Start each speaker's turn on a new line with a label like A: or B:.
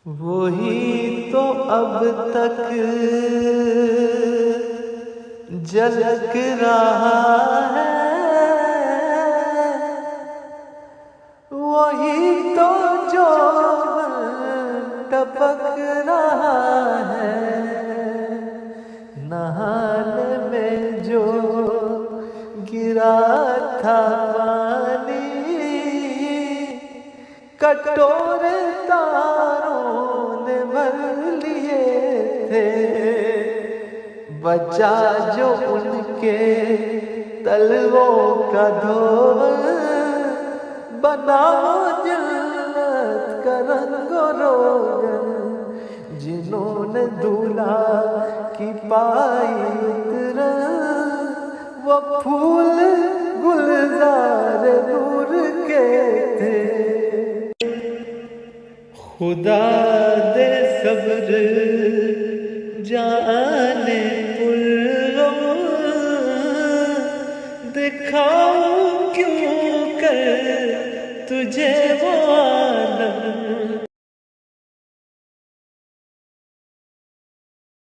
A: وہی تو اب تک جھلک رہا ہے، وہی تو جو ٹپک رہا ہے، نہانے میں جو گرا تھا پانی، کٹورے تاروں نے بھر لیے تھے، بچا جو ان کے تلووں کا دھول، بناؤ جنت کا رنگ و روغن، جنہوں نے دولہا کی پائی اترن، وہ پھول گلزار نور کے تھے۔ خدا دے صبر جانے پرغم، دکھاؤں کیوں کر تجھے وہ